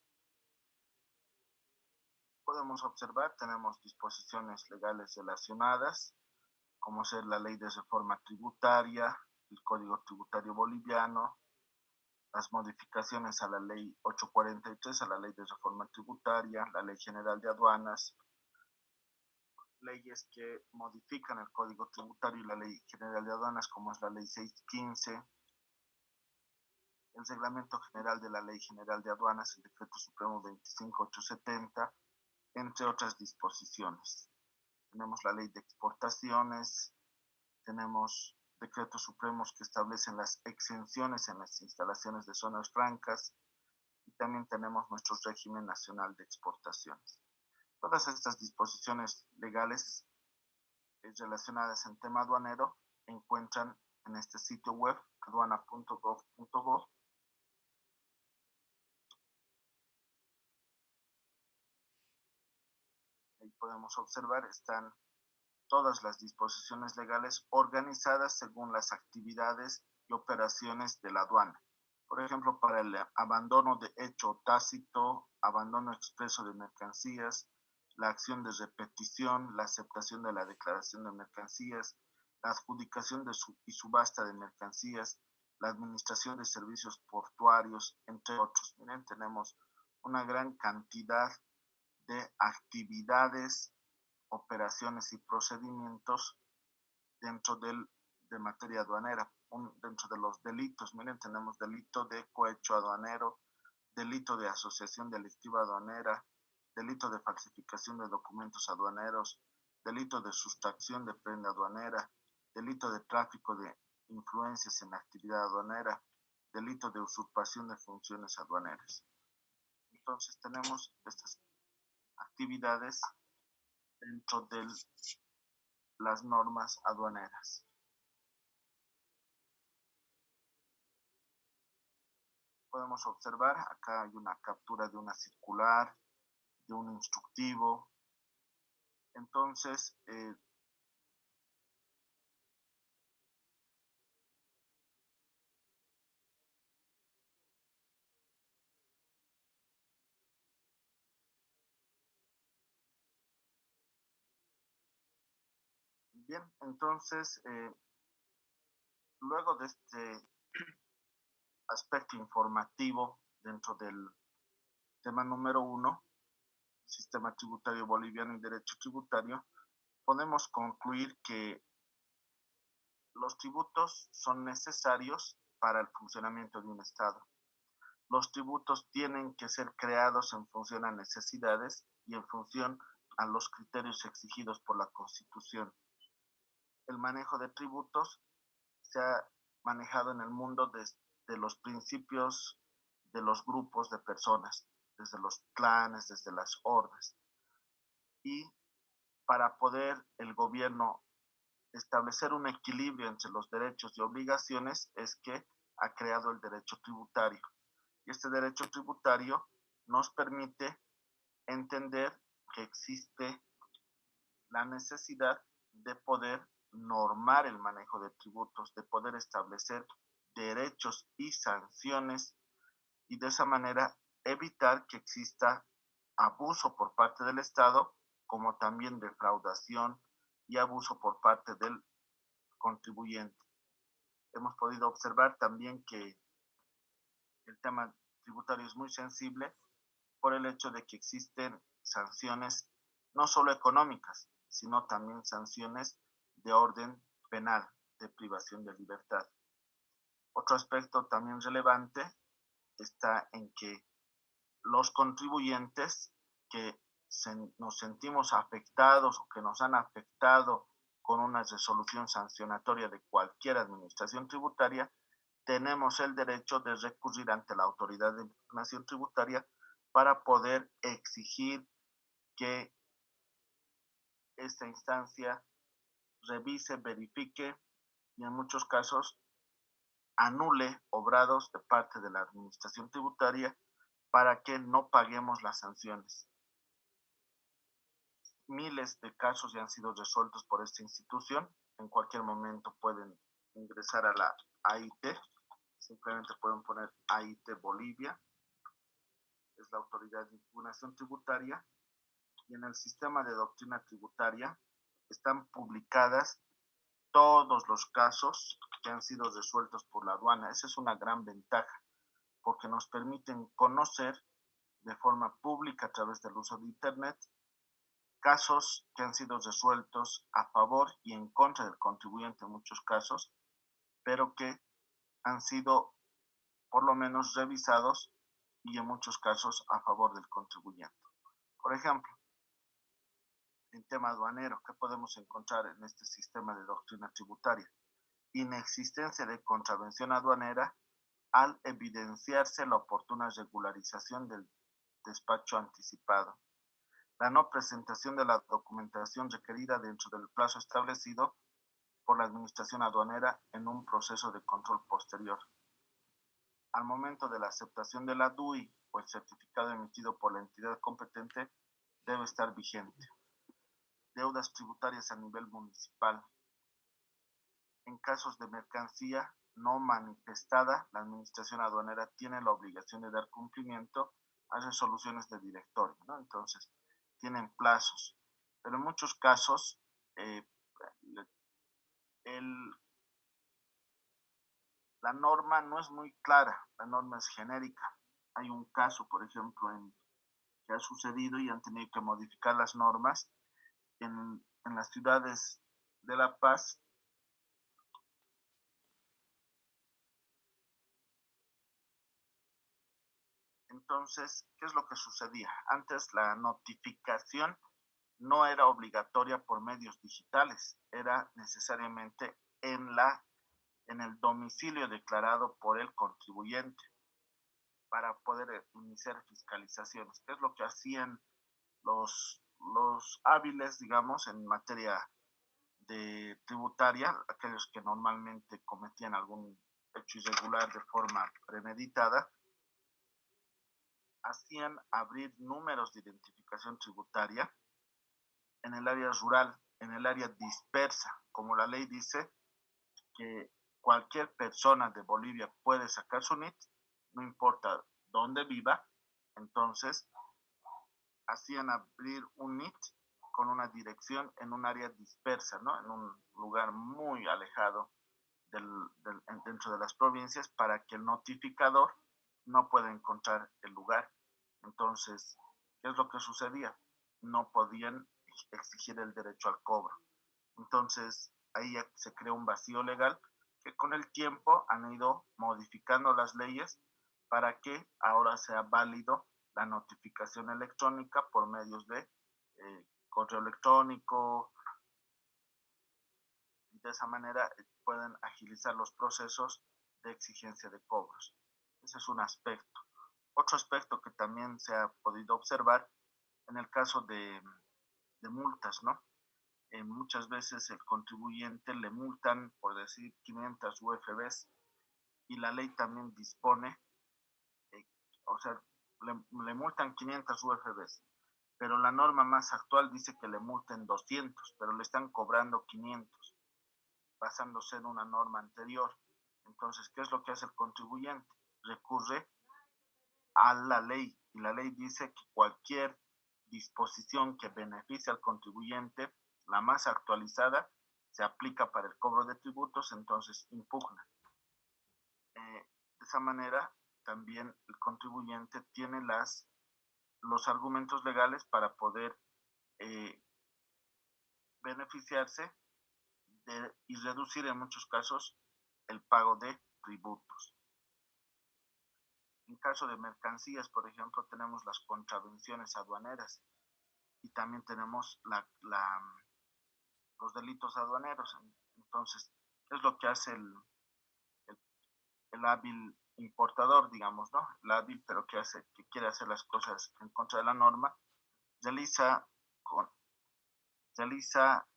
Podemos observar, tenemos disposiciones legales relacionadas, como ser la Ley de Reforma Tributaria, el Código Tributario Boliviano, las modificaciones a la Ley 843, a la Ley de Reforma Tributaria, la Ley General de Aduanas, leyes que modifican el Código Tributario y la Ley General de Aduanas, como es la Ley 615, el Reglamento General de la Ley General de Aduanas, el Decreto Supremo 25870, entre otras disposiciones. Tenemos la Ley de Exportaciones, tenemos decretos supremos que establecen las exenciones en las instalaciones de zonas francas y también tenemos nuestro régimen nacional de exportaciones. Todas estas disposiciones legales relacionadas en tema aduanero encuentran en este sitio web aduana.gov.bo. Ahí podemos observar, están todas las disposiciones legales organizadas según las actividades y operaciones de la aduana. Por ejemplo, para el abandono de hecho tácito, abandono expreso de mercancías, la acción de repetición, la aceptación de la declaración de mercancías, la adjudicación y subasta de mercancías, la administración de servicios portuarios, entre otros. Miren, tenemos una gran cantidad de actividades, operaciones y procedimientos dentro de materia aduanera. Dentro de los delitos, miren, tenemos delito de cohecho aduanero, delito de asociación delictiva aduanera, delito de falsificación de documentos aduaneros, delito de sustracción de prenda aduanera, delito de tráfico de influencias en la actividad aduanera, delito de usurpación de funciones aduaneras. Entonces tenemos estas actividades dentro de las normas aduaneras. Podemos observar, acá hay una captura de una circular, de un instructivo. Entonces, bien, entonces, luego de este aspecto informativo dentro del tema número 1, Sistema Tributario Boliviano y Derecho Tributario, podemos concluir que los tributos son necesarios para el funcionamiento de un Estado. Los tributos tienen que ser creados en función a necesidades y en función a los criterios exigidos por la Constitución. El manejo de tributos se ha manejado en el mundo desde los principios de los grupos de personas, desde los clanes, desde las hordas. Y para poder el gobierno establecer un equilibrio entre los derechos y obligaciones es que ha creado el derecho tributario. Y este derecho tributario nos permite entender que existe la necesidad de poder normar el manejo de tributos, de poder establecer derechos y sanciones y de esa manera evitar que exista abuso por parte del Estado, como también defraudación y abuso por parte del contribuyente. Hemos podido observar también que el tema tributario es muy sensible por el hecho de que existen sanciones no solo económicas, sino también sanciones de orden penal, de privación de libertad. Otro aspecto también relevante está en que los contribuyentes que nos sentimos afectados o que nos han afectado con una resolución sancionatoria de cualquier administración tributaria, tenemos el derecho de recurrir ante la autoridad de información tributaria para poder exigir que esta instancia revise, verifique y en muchos casos anule obrados de parte de la administración tributaria para que no paguemos las sanciones. Miles de casos ya han sido resueltos por esta institución. En cualquier momento pueden ingresar a la AIT, simplemente pueden poner AIT Bolivia, es la Autoridad de Impugnación Tributaria, y en el sistema de doctrina tributaria están publicadas todos los casos que han sido resueltos por la aduana. Esa es una gran ventaja, porque nos permiten conocer de forma pública a través del uso de Internet casos que han sido resueltos a favor y en contra del contribuyente en muchos casos, pero que han sido por lo menos revisados y en muchos casos a favor del contribuyente. Por ejemplo, en tema aduanero, ¿qué podemos encontrar en este sistema de doctrina tributaria? Inexistencia de contravención aduanera al evidenciarse la oportuna regularización del despacho anticipado. La no presentación de la documentación requerida dentro del plazo establecido por la administración aduanera en un proceso de control posterior. Al momento de la aceptación de la DUI o el certificado emitido por la entidad competente debe estar vigente. Deudas tributarias a nivel municipal. En casos de mercancía no manifestada, la administración aduanera tiene la obligación de dar cumplimiento a resoluciones de directorio, ¿no? Entonces, tienen plazos, pero en muchos casos la norma no es muy clara, la norma es genérica. Hay un caso, por ejemplo, que ha sucedido y han tenido que modificar las normas en las ciudades de La Paz. Entonces, ¿qué es lo que sucedía? Antes la notificación no era obligatoria por medios digitales, era necesariamente en el domicilio declarado por el contribuyente para poder iniciar fiscalizaciones. ¿Qué es lo que hacían los hábiles, digamos, en materia de tributaria, aquellos que normalmente cometían algún hecho irregular de forma premeditada? Hacían abrir números de identificación tributaria en el área rural, en el área dispersa, como la ley dice que cualquier persona de Bolivia puede sacar su NIT, no importa dónde viva. Entonces hacían abrir un NIT con una dirección en un área dispersa, ¿no? En un lugar muy alejado dentro de las provincias para que el notificador no pueda encontrar el lugar. Entonces, ¿qué es lo que sucedía? No podían exigir el derecho al cobro. Entonces, ahí se creó un vacío legal que con el tiempo han ido modificando las leyes para que ahora sea válido la notificación electrónica por medios de correo electrónico, y de esa manera pueden agilizar los procesos de exigencia de cobros. Ese es un aspecto. Otro aspecto que también se ha podido observar en el caso de multas, ¿no? Muchas veces el contribuyente le multan, por decir, 500 UFBs y la ley también dispone, o sea, le multan 500 UFBs, pero la norma más actual dice que le multen 200, pero le están cobrando 500, basándose en una norma anterior. Entonces, ¿qué es lo que hace el contribuyente? Recurre a la ley y la ley dice que cualquier disposición que beneficie al contribuyente, la más actualizada, se aplica para el cobro de tributos, entonces impugna. De esa manera, también el contribuyente tiene los argumentos legales para poder beneficiarse y reducir en muchos casos el pago de tributos. En caso de mercancías, por ejemplo, tenemos las contravenciones aduaneras y también tenemos los delitos aduaneros. Entonces, ¿qué es lo que hace el hábil importador, digamos, ¿no? Lábil, pero que quiere hacer las cosas en contra de la norma, realiza, realiza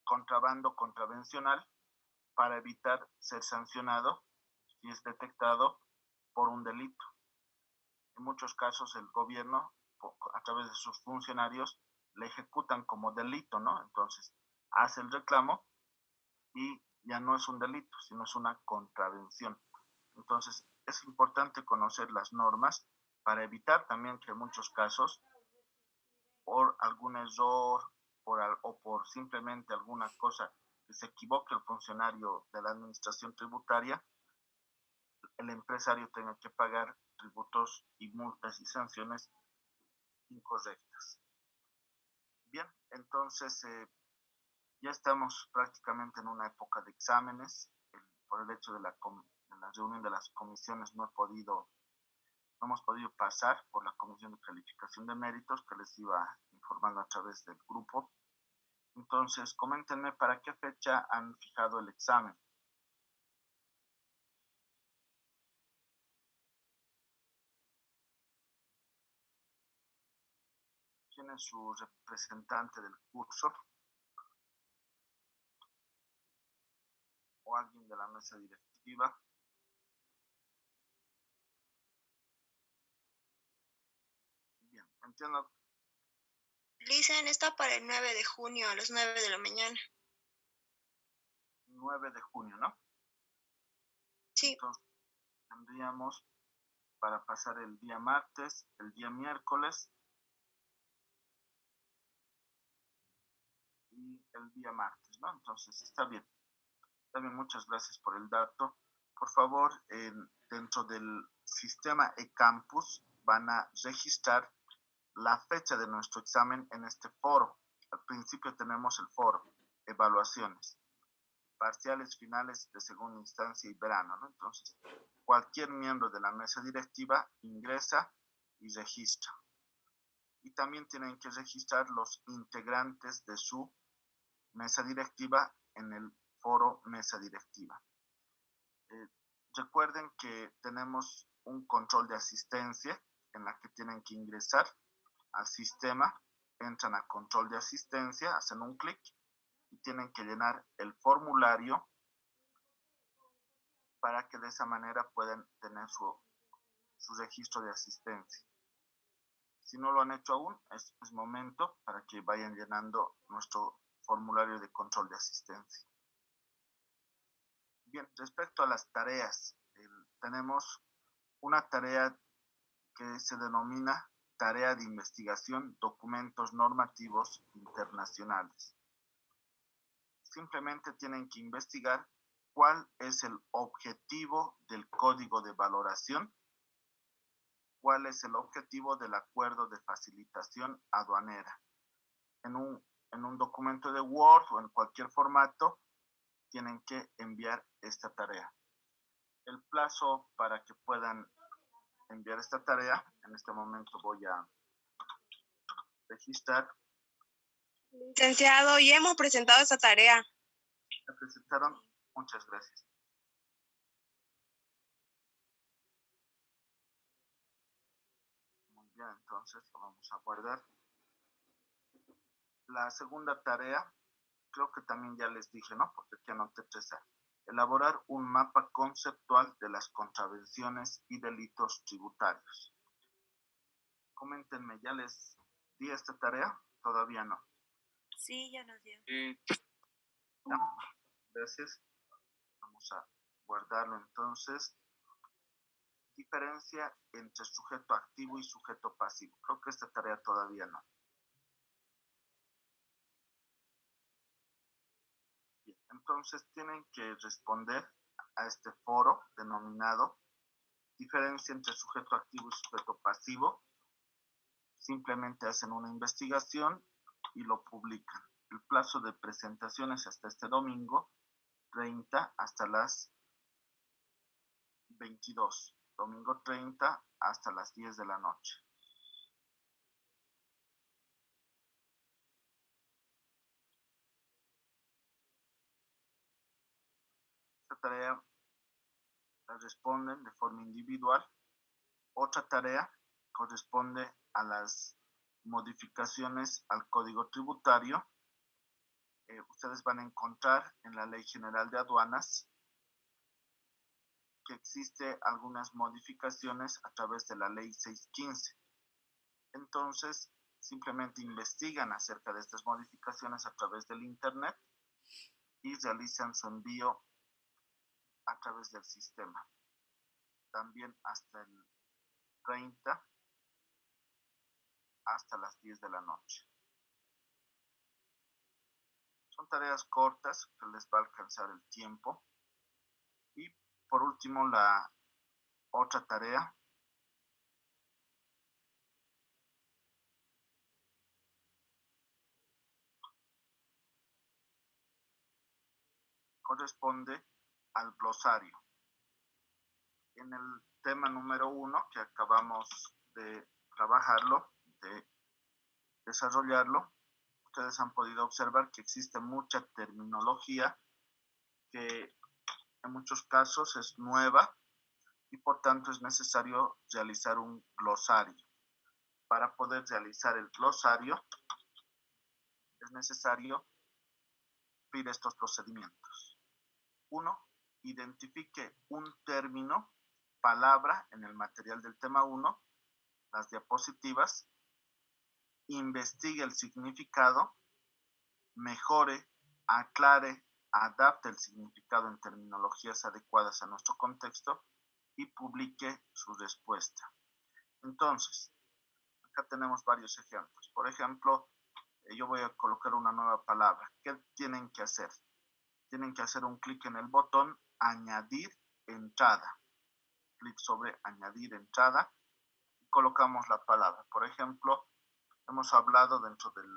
contrabando contravencional para evitar ser sancionado si es detectado por un delito. En muchos casos el gobierno, a través de sus funcionarios, le ejecutan como delito, ¿no? Entonces, hace el reclamo y ya no es un delito, sino es una contravención. Entonces, es importante conocer las normas para evitar también que en muchos casos, por algún error o por simplemente alguna cosa que se equivoque el funcionario de la administración tributaria, el empresario tenga que pagar tributos y multas y sanciones incorrectas. Bien, entonces ya estamos prácticamente en una época de exámenes. Por el hecho de la reunión de las comisiones no hemos podido pasar por la comisión de calificación de méritos que les iba informando a través del grupo. Entonces, coméntenme para qué fecha han fijado el examen. ¿Quién es su representante del curso? ¿O alguien de la mesa directiva? Bien, entiendo. Listen, está para el 9 de junio a las 9 de la mañana. 9 de junio, ¿no? Sí. Entonces, tendríamos para pasar el día martes, el día miércoles y el día martes, ¿no? Entonces, está bien. También muchas gracias por el dato. Por favor, dentro del sistema eCampus van a registrar la fecha de nuestro examen en este foro. Al principio tenemos el foro, evaluaciones, parciales, finales de segunda instancia y verano, ¿no? Entonces, cualquier miembro de la mesa directiva ingresa y registra. Y también tienen que registrar los integrantes de su mesa directiva en el foro mesa directiva. Recuerden que tenemos un control de asistencia en la que tienen que ingresar al sistema, entran a control de asistencia, hacen un clic y tienen que llenar el formulario para que de esa manera puedan tener su registro de asistencia. Si no lo han hecho aún, es momento para que vayan llenando nuestro formulario de control de asistencia. Bien, respecto a las tareas, tenemos una tarea que se denomina tarea de investigación, documentos normativos internacionales. Simplemente tienen que investigar cuál es el objetivo del código de valoración, cuál es el objetivo del acuerdo de facilitación aduanera. En un documento de Word o en cualquier formato, tienen que enviar esta tarea. El plazo para que puedan enviar esta tarea, en este momento voy a registrar. Licenciado, ya hemos presentado esta tarea. ¿La presentaron? Muchas gracias. Muy bien, entonces lo vamos a guardar. La segunda tarea, creo que también ya les dije, ¿no? Porque aquí anoté 3A. Elaborar un mapa conceptual de las contravenciones y delitos tributarios. Coméntenme, ¿ya les di esta tarea? Todavía no. Sí, ya nos dio. ¿Ya? Gracias. Vamos a guardarlo entonces. Diferencia entre sujeto activo y sujeto pasivo. Creo que esta tarea todavía no. Bien, entonces tienen que responder a este foro denominado diferencia entre sujeto activo y sujeto pasivo. Simplemente hacen una investigación y lo publican. El plazo de presentación es hasta este domingo 30 hasta las 22. Domingo 30 hasta las 10 de la noche. Esta tarea la responden de forma individual. Otra tarea corresponde a las modificaciones al Código Tributario. Ustedes van a encontrar en la Ley General de Aduanas que existe algunas modificaciones a través de la Ley 615. Entonces, simplemente investigan acerca de estas modificaciones a través del Internet y realizan su envío a través del sistema. También hasta el 30, hasta las 10 de la noche. Son tareas cortas que les va a alcanzar el tiempo. Y por último, la otra tarea corresponde al glosario. En el tema número 1, que acabamos de trabajarlo, de desarrollarlo, ustedes han podido observar que existe mucha terminología que en muchos casos es nueva y por tanto es necesario realizar un glosario. Para poder realizar el glosario es necesario cumplir estos procedimientos. 1. Identifique un término, palabra en el material del tema 1, las diapositivas, investigue el significado, mejore, aclare, adapte el significado en terminologías adecuadas a nuestro contexto y publique su respuesta. Entonces, acá tenemos varios ejemplos. Por ejemplo, yo voy a colocar una nueva palabra. ¿Qué tienen que hacer? Tienen que hacer un clic en el botón añadir entrada. Clic sobre añadir entrada y colocamos la palabra. Por ejemplo, hemos hablado dentro del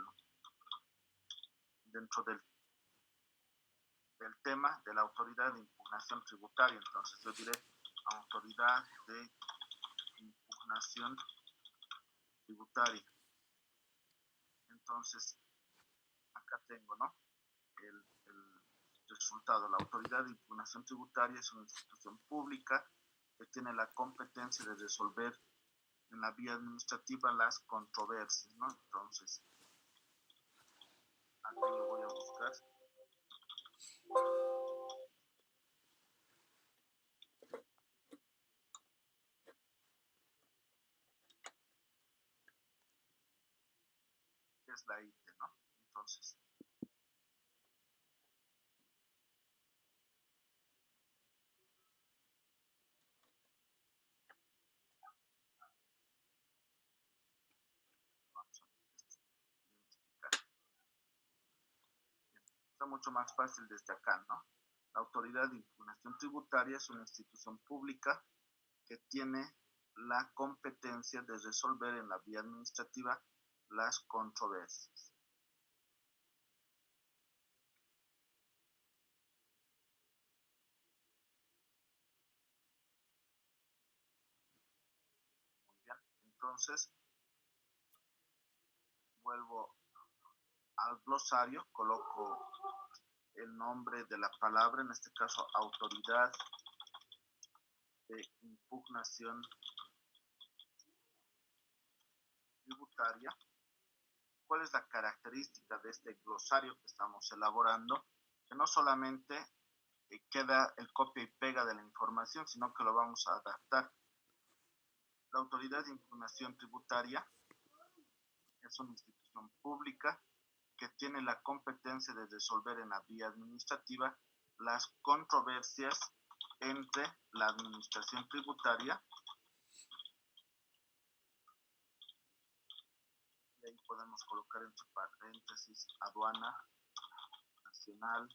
tema de la autoridad de impugnación tributaria. Entonces yo diré autoridad de impugnación tributaria. Entonces acá tengo, ¿no?, el resultado. La autoridad de impugnación tributaria es una institución pública que tiene la competencia de resolver en la vía administrativa las controversias, ¿no? Entonces aquí lo voy a buscar. Que es la ITE, ¿no? Entonces vamos a identificar. Está mucho más fácil desde acá, ¿no? La autoridad de impugnación tributaria es una institución pública que tiene la competencia de resolver en la vía administrativa las controversias. Muy bien, entonces vuelvo al glosario, coloco el nombre de la palabra, en este caso autoridad de impugnación tributaria. ¿Cuál es la característica de este glosario que estamos elaborando? Que no solamente queda el copia y pega de la información, sino que lo vamos a adaptar. La autoridad de impugnación tributaria es una institución pública que tiene la competencia de resolver en la vía administrativa las controversias entre la administración tributaria, y ahí podemos colocar entre paréntesis aduana nacional,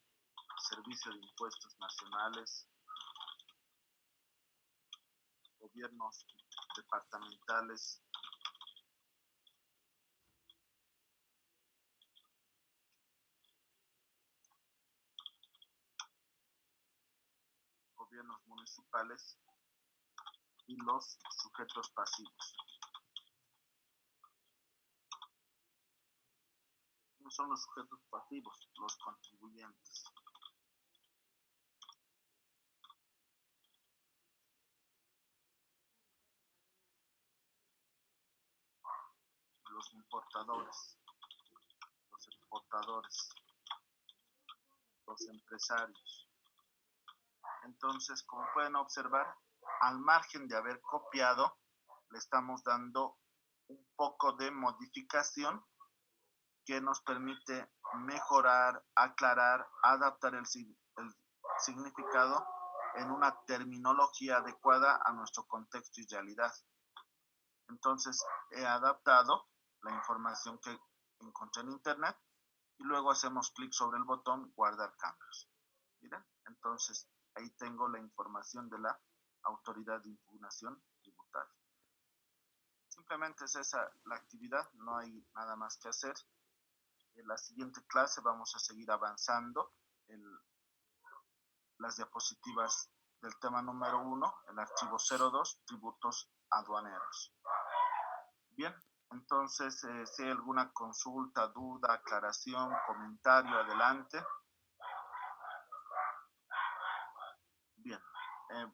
servicio de impuestos nacionales, gobiernos departamentales, gobiernos municipales y los sujetos pasivos. ¿Quiénes son los sujetos pasivos? Los contribuyentes. los importadores, los exportadores, los empresarios. Entonces, como pueden observar, al margen de haber copiado, le estamos dando un poco de modificación que nos permite mejorar, aclarar, adaptar el significado en una terminología adecuada a nuestro contexto y realidad. Entonces, he adaptado la información que encontré en internet y luego hacemos clic sobre el botón guardar cambios. Miren, entonces ahí tengo la información de la Autoridad de Impugnación Tributaria. Simplemente es esa la actividad, no hay nada más que hacer. En la siguiente clase vamos a seguir avanzando en las diapositivas del tema número 1, el archivo 02, tributos aduaneros. Bien, entonces si hay alguna consulta, duda, aclaración, comentario, adelante. Bien,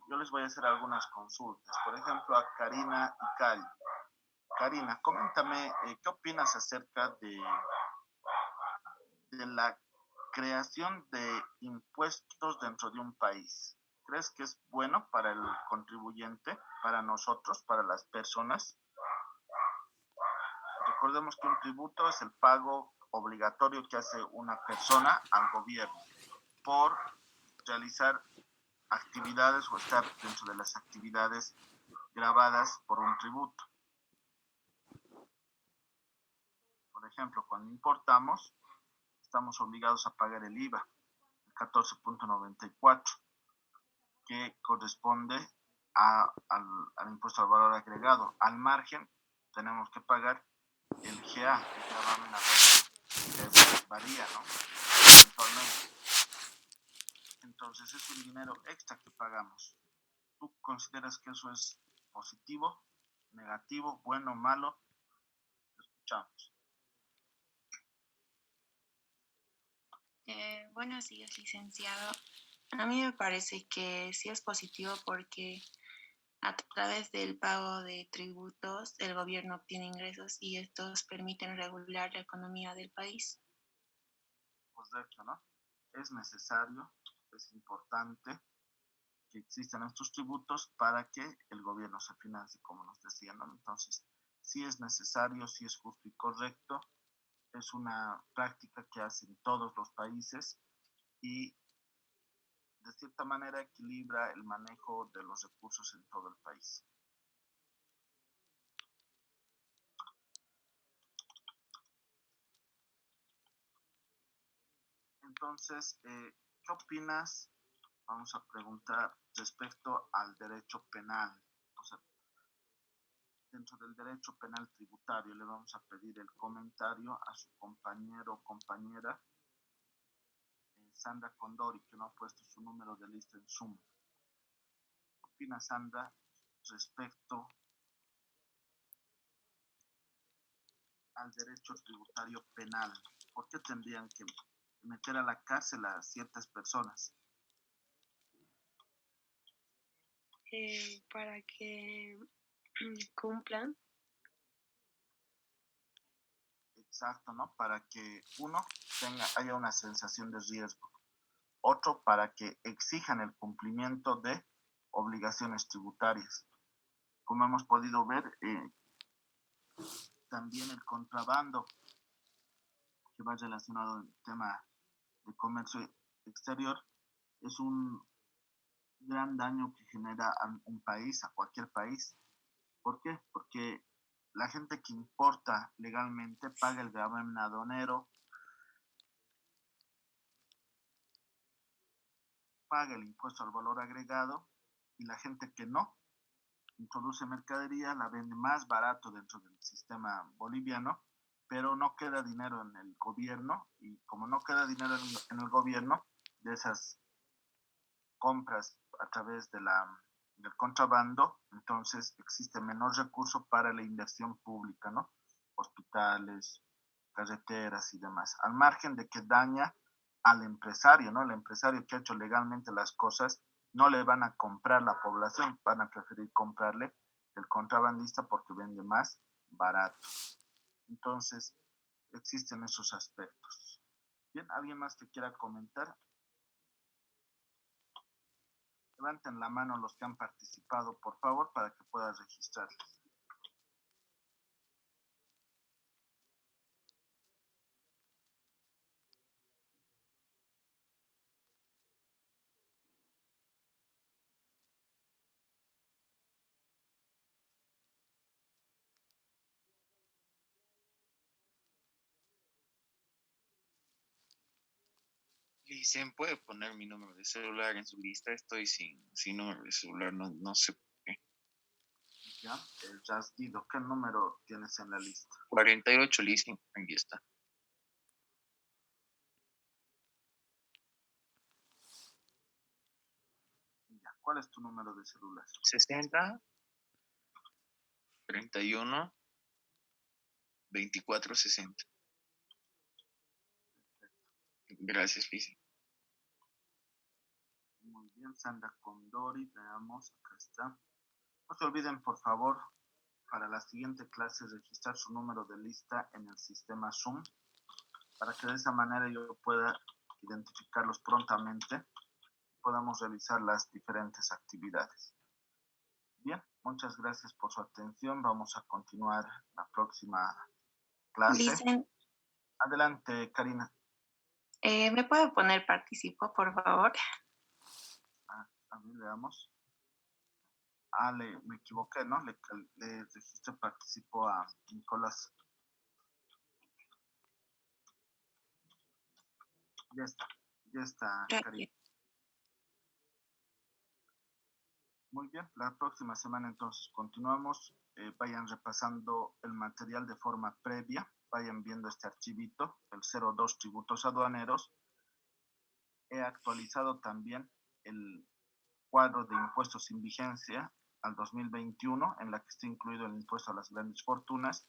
yo les voy a hacer algunas consultas. Por ejemplo, a Karina y Cali. Karina, coméntame, ¿qué opinas acerca de la creación de impuestos dentro de un país? ¿Crees que es bueno para el contribuyente, para nosotros, para las personas? Recordemos que un tributo es el pago obligatorio que hace una persona al gobierno por realizar actividades o estar dentro de las actividades gravadas por un tributo. Por ejemplo, cuando importamos, estamos obligados a pagar el IVA, el 14.94, que corresponde al impuesto al valor agregado. Al margen, tenemos que pagar el GA, el gravamen agregado, que varía, ¿no? Eventualmente. Entonces, es un dinero extra que pagamos. ¿Tú consideras que eso es positivo, negativo, bueno, malo? Escuchamos. Buenos días, licenciado. A mí me parece que sí es positivo porque a través del pago de tributos el gobierno obtiene ingresos y estos permiten regular la economía del país. Correcto, ¿no? Es necesario, es importante que existan estos tributos para que el gobierno se financie, como nos decían, ¿no? Entonces, sí es necesario, sí es justo y correcto, es una práctica que hacen todos los países y de cierta manera equilibra el manejo de los recursos en todo el país. Entonces, ¿qué opinas? Vamos a preguntar respecto al derecho penal. O sea, dentro del derecho penal tributario le vamos a pedir el comentario a su compañero o compañera Sandra Condori, que no ha puesto su número de lista en Zoom. ¿Qué opina Sandra respecto al derecho tributario penal? ¿Por qué tendrían que meter a la cárcel a ciertas personas? Para que cumplan. Exacto, ¿no? Para que uno haya una sensación de riesgo. Otro, para que exijan el cumplimiento de obligaciones tributarias. Como hemos podido ver, también el contrabando, que va relacionado al tema de comercio exterior, es un gran daño que genera a un país, a cualquier país. ¿Por qué? Porque la gente que importa legalmente paga el gravamen aduanero, paga el impuesto al valor agregado, y la gente que no introduce mercadería la vende más barato dentro del sistema boliviano, pero no queda dinero en el gobierno, y como no queda dinero en el gobierno de esas compras a través del contrabando, entonces existe menor recurso para la inversión pública, ¿no? Hospitales, carreteras y demás, al margen de que daña al empresario, ¿no? El empresario que ha hecho legalmente las cosas no le van a comprar la población, van a preferir comprarle el contrabandista porque vende más barato. Entonces, existen esos aspectos. Bien, ¿alguien más que quiera comentar? Levanten la mano los que han participado, por favor, para que pueda registrarlos. Licen, ¿puede poner mi número de celular en su lista? Estoy sin número de celular, no sé por qué. Ya, Jasguido, ¿qué número tienes en la lista? 48, Licen, aquí está. Ya, ¿cuál es tu número de celular? 60 31 24 60. Gracias, Licen. Muy bien, Sandra Condori, veamos, acá está. No se olviden, por favor, para la siguiente clase registrar su número de lista en el sistema Zoom, para que de esa manera yo pueda identificarlos prontamente y podamos realizar las diferentes actividades. Bien, muchas gracias por su atención. Vamos a continuar la próxima clase. Licen, Adelante, Karina. ¿me puede poner participo, por favor? A ver, veamos. Me equivoqué, ¿no? Le registré, participó a Nicolás. Ya está, Karina. Muy bien, la próxima semana entonces continuamos. Vayan repasando el material de forma previa, vayan viendo este archivito, el 02 tributos aduaneros. He actualizado también el cuadro de impuestos sin vigencia al 2021, en la que está incluido el impuesto a las grandes fortunas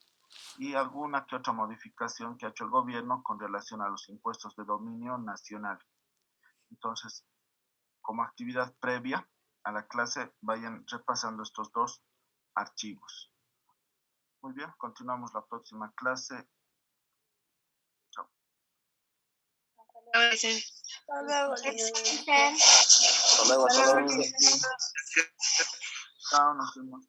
y alguna que otra modificación que ha hecho el gobierno con relación a los impuestos de dominio nacional. Entonces, como actividad previa a la clase, vayan repasando estos dos archivos. Muy bien, continuamos la próxima clase. Chao. Hasta luego, Licen. Hasta luego. Chao, nos vemos.